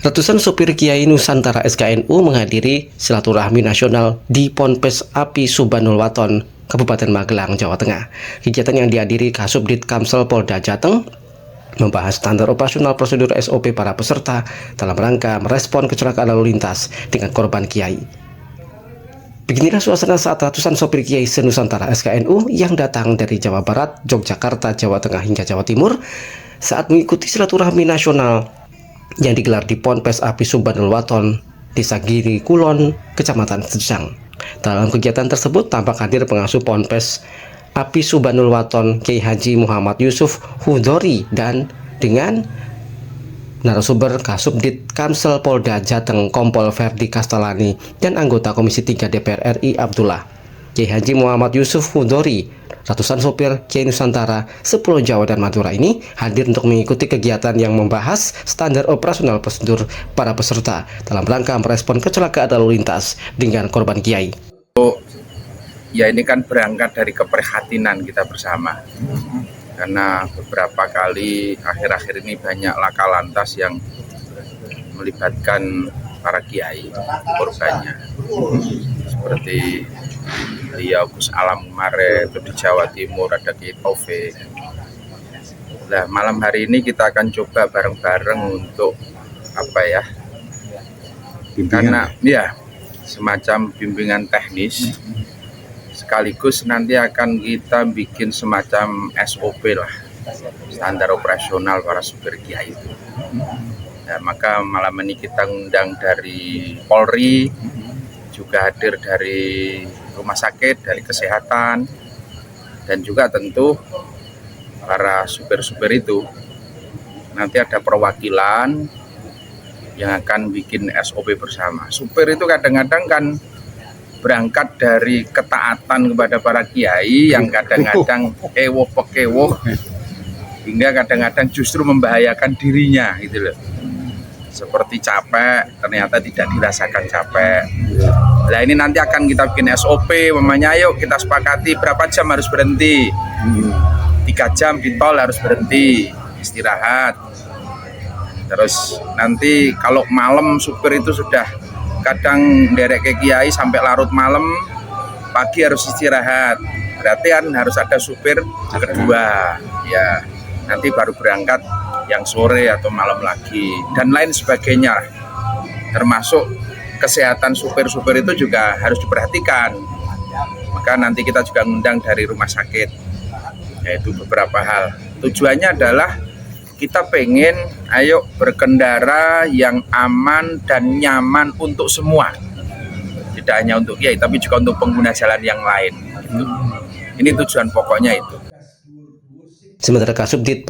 Ratusan sopir Kiai Nusantara SKNU menghadiri silaturahmi nasional di Ponpes Api Subhanul Waton, Kabupaten Magelang, Jawa Tengah. Kegiatan yang dihadiri Kasubdit Kamsel Polda Jateng membahas standar operasional prosedur SOP para peserta dalam rangka merespon kecelakaan lalu lintas dengan korban Kiai. Beginilah suasana saat ratusan sopir Kiai se-Nusantara SKNU yang datang dari Jawa Barat, Yogyakarta, Jawa Tengah hingga Jawa Timur saat mengikuti silaturahmi nasional yang digelar di Ponpes Api Subhanul Waton, Desa Giri Kulon, Kecamatan Sejang. Dalam kegiatan tersebut tampak hadir pengasuh Ponpes Api Subhanul Waton, Kiai Haji Muhammad Yusuf Hudori, dan dengan narasumber Kasubdit Kamsel Polda Jateng Kompol Ferdi Kastalani dan anggota Komisi 3 DPR RI Abdullah. Kiai Haji Muhammad Yusuf Hudori, ratusan sopir Kiai Nusantara sepulau Jawa dan Madura ini hadir untuk mengikuti kegiatan yang membahas standar operasional prosedur para peserta dalam rangka merespon kecelakaan lalu lintas dengan korban Kiai. Ya, ini kan berangkat dari keprihatinan kita bersama, karena beberapa kali akhir-akhir ini banyak laka lantas yang melibatkan para kiai korbannya, seperti di Gus Alam kemarin, di Jawa Timur ada Kiai Taufik. Nah, malam hari ini kita akan coba bareng-bareng untuk karena ya semacam bimbingan teknis, sekaligus nanti akan kita bikin semacam SOP lah, standar operasional para supir kiai itu. Nah, maka malam ini kita undang dari Polri, juga hadir dari rumah sakit, dari kesehatan, dan juga tentu para supir-supir itu nanti ada perwakilan yang akan bikin SOP bersama. Supir itu kadang-kadang kan berangkat dari ketaatan kepada para kiai yang kadang-kadang ewoh-pekewoh hingga kadang-kadang justru membahayakan dirinya gitu loh. Seperti capek, ternyata tidak dirasakan capek. Nah, ini nanti akan kita bikin SOP, mamanya ayo kita sepakati berapa jam harus berhenti. 3 jam di tol harus berhenti, istirahat. Terus nanti kalau malam supir itu sudah kadang derek ke kiai sampai larut malam, pagi harus istirahat. Berarti kan harus ada supir kedua, ya nanti baru berangkat yang sore atau malam lagi, dan lain sebagainya. Termasuk kesehatan supir-supir itu juga harus diperhatikan. Maka nanti kita juga ngundang dari rumah sakit, yaitu beberapa hal. Tujuannya adalah kita pengen ayo berkendara yang aman dan nyaman untuk semua, tidak hanya untuk kiai tapi juga untuk pengguna jalan yang lain. Ini tujuan pokoknya itu. Sementara Kasubdit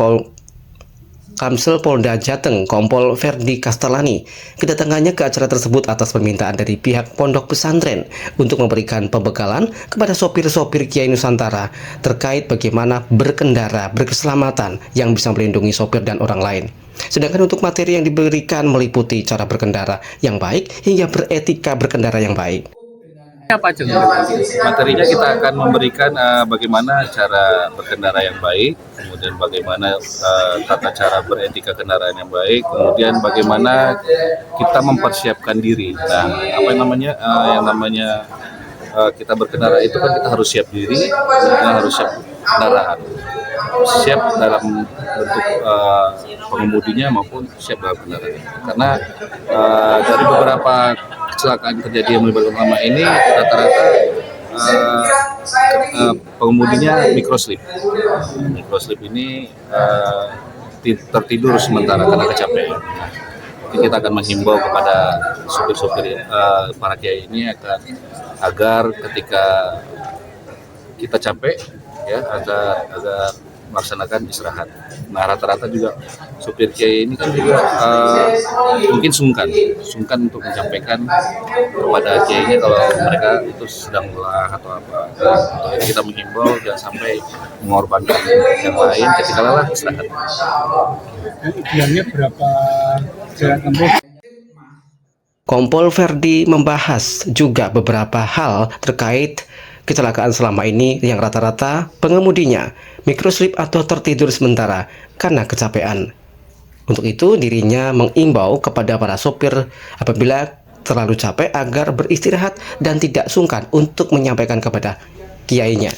Kamsel Polda Jateng Kompol Ferdi Kastalani kedatangannya ke acara tersebut atas permintaan dari pihak pondok pesantren untuk memberikan pembekalan kepada sopir-sopir Kiai Nusantara terkait bagaimana berkendara berkeselamatan yang bisa melindungi sopir dan orang lain. Sedangkan untuk materi yang diberikan meliputi cara berkendara yang baik hingga beretika berkendara yang baik. Apa aja materinya? Kita akan memberikan bagaimana cara berkendara yang baik, kemudian bagaimana tata cara beretika kendaraan yang baik, kemudian bagaimana kita mempersiapkan diri. Nah, yang namanya kita berkendara itu kan kita harus siap diri, kita harus siap kendaraan, siap dalam bentuk pengemudinya maupun siap dalam kendaraan. Karena dari beberapa kecelakaan terjadi yang melibatkan ulama ini rata-rata pengemudinya microslip. Microslip ini tertidur sementara karena kecapean. Jadi kita akan menghimbau kepada supir-supir para kiai ini agar ketika kita capek ya agar melaksanakan istirahat. Nah, rata-rata juga supir kiai ini kan juga mungkin sungkan untuk menyampaikan kepada kiainya kalau mereka itu sedang lelah atau apa. Jadi kita menghimbau jangan sampai mengorbankan yang lain ketika lelah, istirahat. Idealnya berapa jarak tempuh? Kompol Ferdi membahas juga beberapa hal terkait kecelakaan selama ini yang rata-rata pengemudinya microslip atau tertidur sementara karena kecapean. Untuk itu, dirinya mengimbau kepada para sopir apabila terlalu capek agar beristirahat dan tidak sungkan untuk menyampaikan kepada kiainya.